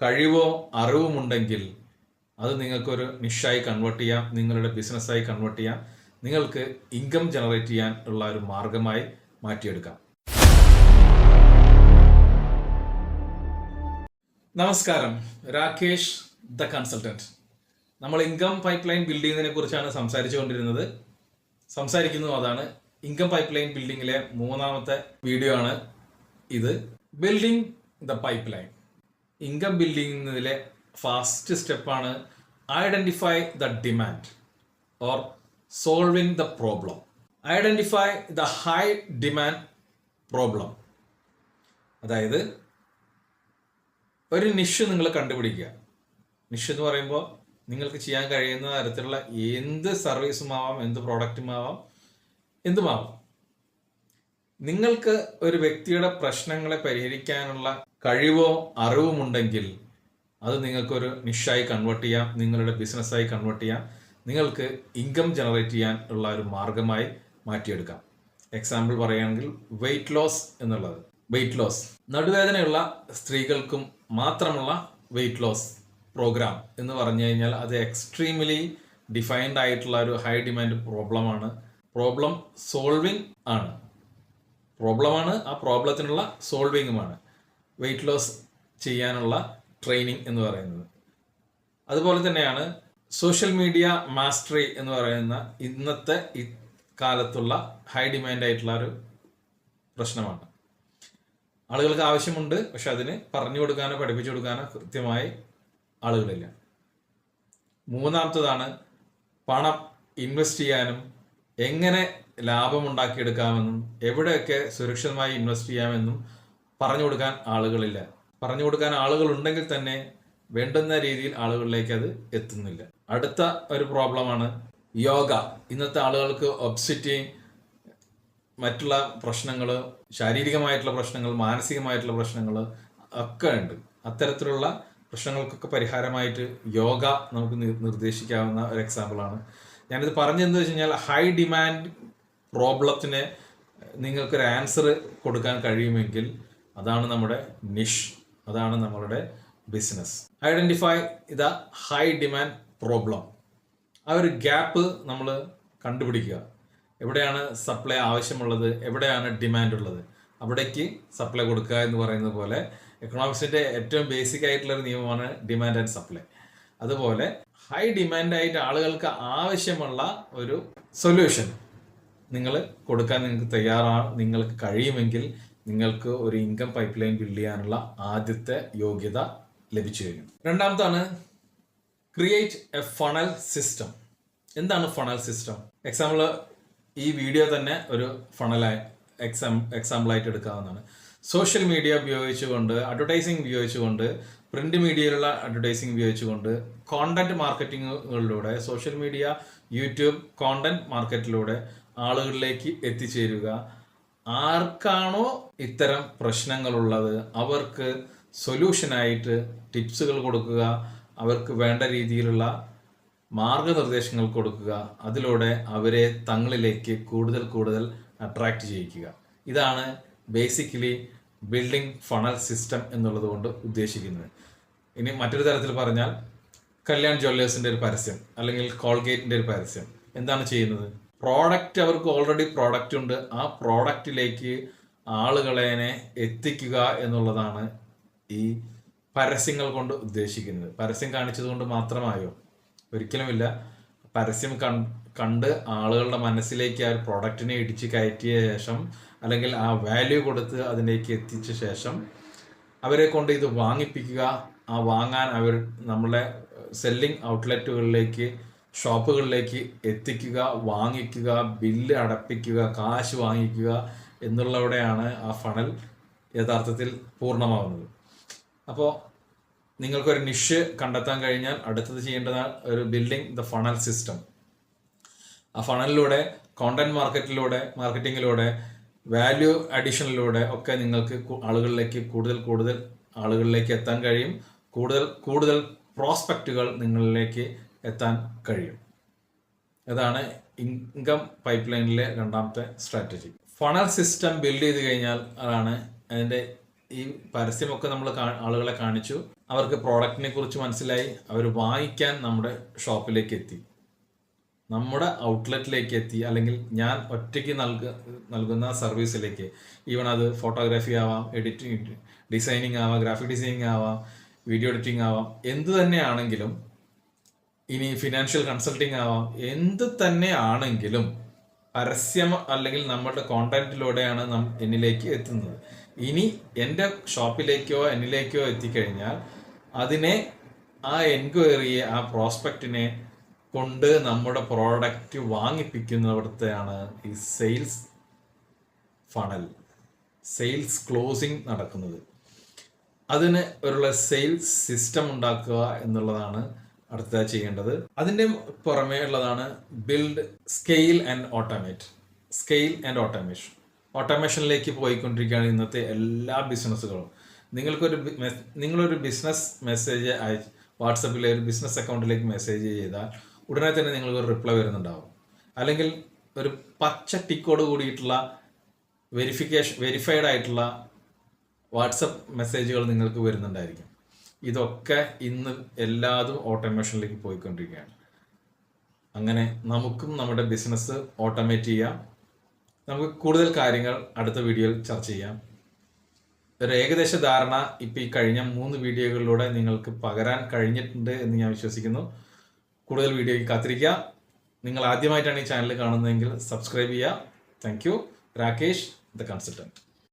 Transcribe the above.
കഴിവോ അറിവുമുണ്ടെങ്കിൽ അത് നിങ്ങൾക്കൊരു നിഷായി കൺവേർട്ട് ചെയ്യാം, നിങ്ങളുടെ ബിസിനസ്സായി കൺവേർട്ട് ചെയ്യാം, നിങ്ങൾക്ക് ഇൻകം ജനറേറ്റ് ചെയ്യാൻ ഉള്ള ഒരു മാർഗമായി മാറ്റിയെടുക്കാം. നമസ്കാരം, രാകേഷ് ദ കൺസൾട്ടൻറ്റ്. നമ്മൾ ഇൻകം പൈപ്പ് ലൈൻ ബിൽഡ് ചെയ്യുന്നതിനെ കുറിച്ചാണ് സംസാരിക്കുന്നത്. അതാണ് ഇൻകം പൈപ്പ് ലൈൻ ബിൽഡിങ്ങിലെ മൂന്നാമത്തെ വീഡിയോ ആണ് ഇത്. Building the pipeline. Income ബിൽഡിങ്ങിലെ ഫസ്റ്റ് സ്റ്റെപ്പാണ് identify the demand or solving the problem. Identify the high demand problem. അതായത് ഒരു നിഷ് നിങ്ങൾ കണ്ടുപിടിക്കുക. നിഷ് എന്ന് പറയുമ്പോൾ നിങ്ങൾക്ക് ചെയ്യാൻ കഴിയുന്ന തരത്തിലുള്ള എന്ത് സർവീസുമാവാം, എന്ത് പ്രോഡക്റ്റുമാവാം, എന്തുമാവാം. നിങ്ങൾക്ക് ഒരു വ്യക്തിയുടെ പ്രശ്നങ്ങളെ പരിഹരിക്കാനുള്ള കഴിവോ അറിവുമുണ്ടെങ്കിൽ അത് നിങ്ങൾക്കൊരു നിഷായി കൺവേർട്ട് ചെയ്യാം, നിങ്ങളുടെ ബിസിനസ്സായി കൺവേർട്ട് ചെയ്യാം, നിങ്ങൾക്ക് ഇൻകം ജനറേറ്റ് ചെയ്യാൻ ഉള്ള ഒരു മാർഗമായി മാറ്റിയെടുക്കാം. എക്സാമ്പിൾ പറയുകയാണെങ്കിൽ വെയിറ്റ് ലോസ് എന്നുള്ളത്. വെയിറ്റ് ലോസ്, നടുവേദനയുള്ള സ്ത്രീകൾക്കും മാത്രമുള്ള വെയിറ്റ് ലോസ് പ്രോഗ്രാം എന്ന് പറഞ്ഞു കഴിഞ്ഞാൽ അത് എക്സ്ട്രീംലി ഡിഫൈൻഡ് ആയിട്ടുള്ള ഒരു ഹൈ ഡിമാൻഡ് പ്രോബ്ലമാണ്. പ്രോബ്ലം സോൾവിങ് ആണ്. പ്രോബ്ലമാണ്, ആ പ്രോബ്ലത്തിനുള്ള സോൾവിങ്ങുമാണ് വെയിറ്റ് ലോസ് ചെയ്യാനുള്ള ട്രെയിനിങ് എന്ന് പറയുന്നത്. അതുപോലെ തന്നെയാണ് സോഷ്യൽ മീഡിയ മാസ്റ്ററി എന്ന് പറയുന്ന ഇന്നത്തെ ഈ കാലത്തുള്ള ഹൈ ഡിമാൻഡ് ആയിട്ടുള്ള ഒരു പ്രശ്നമാണ്. ആളുകൾക്ക് ആവശ്യമുണ്ട്, പക്ഷെ അതിന് പറഞ്ഞു കൊടുക്കാനോ പഠിപ്പിച്ചു കൊടുക്കാനോ കൃത്യമായി ആളുകളില്ല. മൂന്നാമത്തതാണ് പണം ഇൻവെസ്റ്റ് ചെയ്യാനും എങ്ങനെ ലാഭം ഉണ്ടാക്കിയെടുക്കാമെന്നും എവിടെയൊക്കെ സുരക്ഷിതമായി ഇൻവെസ്റ്റ് ചെയ്യാമെന്നും പറഞ്ഞു കൊടുക്കാൻ ആളുകളില്ല. പറഞ്ഞു കൊടുക്കാൻ ആളുകളുണ്ടെങ്കിൽ തന്നെ വേണ്ടുന്ന രീതിയിൽ ആളുകളിലേക്ക് അത് എത്തുന്നില്ല. അടുത്ത ഒരു പ്രോബ്ലമാണ് യോഗ. ഇന്നത്തെ ആളുകൾക്ക് ഒബ്സിറ്റി, മറ്റുള്ള പ്രശ്നങ്ങൾ, ശാരീരികമായിട്ടുള്ള പ്രശ്നങ്ങൾ, മാനസികമായിട്ടുള്ള പ്രശ്നങ്ങൾ ഒക്കെ ഉണ്ട്. അത്തരത്തിലുള്ള പ്രശ്നങ്ങൾക്കൊക്കെ പരിഹാരമായിട്ട് യോഗ നമുക്ക് നിർദ്ദേശിക്കാവുന്ന ഒരു എക്സാമ്പിളാണ്. ഞാനിത് പറഞ്ഞതെന്ന് വെച്ച് കഴിഞ്ഞാൽ ഹൈ ഡിമാൻഡ് പ്രോബ്ലത്തിന് നിങ്ങൾക്കൊരു ആൻസർ കൊടുക്കാൻ കഴിയുമെങ്കിൽ അതാണ് നമ്മുടെ നിഷ്, അതാണ് നമ്മളുടെ business. Identify the high demand problem. ആ ഒരു ഗ്യാപ്പ് നമ്മൾ കണ്ടുപിടിക്കുക. എവിടെയാണ് സപ്ലൈ ആവശ്യമുള്ളത്, എവിടെയാണ് ഡിമാൻഡ് ഉള്ളത്, അവിടേക്ക് സപ്ലൈ കൊടുക്കുക എന്ന് പറയുന്നത് പോലെ എക്കണോമിക്സിൻ്റെ ഏറ്റവും ബേസിക് ആയിട്ടുള്ള ഒരു നിയമമാണ് ഡിമാൻഡ് ആൻഡ് സപ്ലൈ. അതുപോലെ ഹൈ ഡിമാൻഡ് ആയിട്ട് ആളുകൾക്ക് ആവശ്യമുള്ള ഒരു സൊല്യൂഷൻ നിങ്ങൾ കൊടുക്കാൻ നിങ്ങൾക്ക് കഴിയുമെങ്കിൽ നിങ്ങൾക്ക് ഒരു ഇൻകം പൈപ്പ് ലൈൻ ബിൽഡ് ചെയ്യാനുള്ള ആദ്യത്തെ യോഗ്യത ലഭിച്ചു കഴിഞ്ഞു. രണ്ടാമതാണ് ക്രിയേറ്റ് എ ഫണൽ സിസ്റ്റം. എന്താണ് ഫണൽ സിസ്റ്റം? ഈ വീഡിയോ തന്നെ ഒരു ഫണലായി എക്സാമ്പിളായിട്ട് എടുക്കാവുന്നതാണ്. സോഷ്യൽ മീഡിയ ഉപയോഗിച്ചുകൊണ്ട്, അഡ്വർടൈസിങ് ഉപയോഗിച്ചുകൊണ്ട്, പ്രിന്റ് മീഡിയയിലുള്ള അഡ്വർടൈസിങ് ഉപയോഗിച്ചുകൊണ്ട്, കോണ്ടന്റ് മാർക്കറ്റിങ്ങുകളിലൂടെ, സോഷ്യൽ മീഡിയ, യൂട്യൂബ് കോണ്ടന്റ് മാർക്കറ്റിലൂടെ ആളുകളിലേക്ക് എത്തിച്ചേരുക. ആർക്കാണോ ഇത്തരം പ്രശ്നങ്ങളുള്ളത് അവർക്ക് സൊല്യൂഷനായിട്ട് ടിപ്സുകൾ കൊടുക്കുക, അവർക്ക് വേണ്ട രീതിയിലുള്ള മാർഗനിർദ്ദേശങ്ങൾ കൊടുക്കുക. അതിലൂടെ അവരെ തങ്ങളിലേക്ക് കൂടുതൽ അട്രാക്റ്റ് ചെയ്യിക്കുക. ഇതാണ് ബേസിക്കലി ബിൽഡിംഗ് ഫണൽ സിസ്റ്റം എന്നുള്ളത് കൊണ്ട് ഉദ്ദേശിക്കുന്നത്. ഇനി മറ്റൊരു തരത്തിൽ പറഞ്ഞാൽ കല്യാൺ ജ്വല്ലേഴ്സിൻ്റെ ഒരു പരസ്യം അല്ലെങ്കിൽ കോൾഗേറ്റിൻ്റെ ഒരു പരസ്യം എന്താണ് ചെയ്യുന്നത്? പ്രോഡക്റ്റ്, അവർക്ക് ഓൾറെഡി പ്രോഡക്റ്റ് ഉണ്ട്, ആ പ്രോഡക്റ്റിലേക്ക് ആളുകളെ എത്തിക്കുക എന്നുള്ളതാണ് ഈ പരസ്യങ്ങൾ കൊണ്ട് ഉദ്ദേശിക്കുന്നത്. പരസ്യം കാണിച്ചത് കൊണ്ട് മാത്രമായോ? ഒരിക്കലുമില്ല. പരസ്യം കണ്ട് ആളുകളുടെ മനസ്സിലേക്ക് ആ ഒരു പ്രോഡക്റ്റിനെ ഇടിച്ച് കയറ്റിയ ശേഷം, അല്ലെങ്കിൽ ആ വാല്യൂ കൊടുത്ത് അതിലേക്ക് എത്തിച്ച ശേഷം അവരെ കൊണ്ട് ഇത് വാങ്ങിപ്പിക്കുക. ആ വാങ്ങാൻ അവർ നമ്മളെ സെല്ലിംഗ് ഔട്ട്ലെറ്റുകളിലേക്ക്, ഷോപ്പുകളിലേക്ക് എത്തിക്കുക, വാങ്ങിക്കുക, ബില്ല് അടപ്പിക്കുക, കാശ് വാങ്ങിക്കുക എന്നുള്ളവിടെയാണ് ആ ഫണൽ യഥാർത്ഥത്തിൽ പൂർണ്ണമാവുന്നത്. അപ്പോൾ നിങ്ങൾക്കൊരു നിഷ് കണ്ടെത്താൻ കഴിഞ്ഞാൽ അടുത്തത് ചെയ്യേണ്ടത് ഒരു ബിൽഡിംഗ് ദ ഫണൽ സിസ്റ്റം. ആ ഫണലിലൂടെ, കോണ്ടന്റ് മാർക്കറ്റിങ്ങിലൂടെ, വാല്യൂ അഡീഷനിലൂടെ ഒക്കെ നിങ്ങൾക്ക് ആളുകളിലേക്ക് കൂടുതൽ ആളുകളിലേക്ക് എത്താൻ കഴിയും. കൂടുതൽ പ്രോസ്പെക്റ്റുകൾ നിങ്ങളിലേക്ക് എത്താൻ കഴിയും. അതാണ് ഇൻകം പൈപ്പ് ലൈനിലെ രണ്ടാമത്തെ സ്ട്രാറ്റജി. ഫണൽ സിസ്റ്റം ബിൽഡ് ചെയ്ത് കഴിഞ്ഞാൽ അതാണ് അതിൻ്റെ ഈ പരസ്യമൊക്കെ നമ്മൾ ആളുകളെ കാണിച്ചു, അവർക്ക് പ്രോഡക്റ്റിനെ കുറിച്ച് മനസ്സിലായി, അവർ വാങ്ങിക്കാൻ നമ്മുടെ ഷോപ്പിലേക്ക് എത്തി, നമ്മുടെ ഔട്ട്ലെറ്റിലേക്ക് എത്തി, അല്ലെങ്കിൽ ഞാൻ ഒറ്റയ്ക്ക് നൽകുന്ന സർവീസിലേക്ക്. ഈവൺ അത് ഫോട്ടോഗ്രാഫി ആവാം, എഡിറ്റിംഗ്, ഡിസൈനിങ് ആവാം, ഗ്രാഫിക് ഡിസൈനിങ് ആവാം, വീഡിയോ എഡിറ്റിംഗ് ആവാം, എന്ത് തന്നെ ആണെങ്കിലും, ഇനി ഫിനാൻഷ്യൽ കൺസൾട്ടിങ് ആവാം, എന്ത് തന്നെ ആണെങ്കിലും പരസ്യം അല്ലെങ്കിൽ നമ്മുടെ കോണ്ടന്റിലൂടെയാണ് എന്നിലേക്ക് എത്തുന്നത്. ഇനി എൻ്റെ ഷോപ്പിലേക്കോ എന്നിലേക്കോ എത്തിക്കഴിഞ്ഞാൽ അതിനെ, ആ എൻക്വയറിയെ, ആ പ്രോസ്പെക്റ്റിനെ കൊണ്ട് നമ്മുടെ പ്രോഡക്റ്റ് വാങ്ങിപ്പിക്കുന്നിടത്താണ് ഈ സെയിൽസ് ഫണൽ, സെയിൽസ് ക്ലോസിംഗ് നടക്കുന്നത്. അതിന് ഒരു സെയിൽസ് സിസ്റ്റം ഉണ്ടാക്കുക എന്നുള്ളതാണ് അടുത്തതായി ചെയ്യേണ്ടത്. അതിൻ്റെ പുറമേ ഉള്ളതാണ് build, scale and automate. Scale and automation. ഓട്ടോമേഷനിലേക്ക് പോയിക്കൊണ്ടിരിക്കുകയാണ് ഇന്നത്തെ എല്ലാ ബിസിനസ്സുകളും. നിങ്ങളൊരു ബിസിനസ് മെസ്സേജ് വാട്സപ്പിലെ ഒരു ബിസിനസ് അക്കൗണ്ടിലേക്ക് മെസ്സേജ് ചെയ്താൽ ഉടനെ തന്നെ നിങ്ങൾക്ക് ഒരു റിപ്ലൈ വരുന്നുണ്ടാവും. അല്ലെങ്കിൽ ഒരു പച്ച ടിക്കോട് കൂടിയിട്ടുള്ള വെരിഫൈഡ് ആയിട്ടുള്ള വാട്സപ്പ് മെസ്സേജുകൾ നിങ്ങൾക്ക് വരുന്നുണ്ടായിരിക്കും. ഇതൊക്കെ ഇന്ന് എല്ലാതും ഓട്ടോമേഷനിലേക്ക് പോയിക്കൊണ്ടിരിക്കുകയാണ്. അങ്ങനെ നമുക്കും നമ്മുടെ ബിസിനസ് ഓട്ടോമേറ്റ് ചെയ്യാം. നമുക്ക് കൂടുതൽ കാര്യങ്ങൾ അടുത്ത വീഡിയോയിൽ ചർച്ച ചെയ്യാം. ഒരു ഏകദേശ ധാരണ ഇപ്പോൾ ഈ കഴിഞ്ഞ 3 വീഡിയോകളിലൂടെ നിങ്ങൾക്ക് പകരാൻ കഴിഞ്ഞിട്ടുണ്ട് എന്ന് ഞാൻ വിശ്വസിക്കുന്നു. കൂടുതൽ വീഡിയോയ്ക്ക് കാത്തിരിക്കുക. നിങ്ങൾ ആദ്യമായിട്ടാണ് ഈ ചാനൽ കാണുന്നതെങ്കിൽ സബ്സ്ക്രൈബ് ചെയ്യുക. Thank you. Rakesh, the consultant.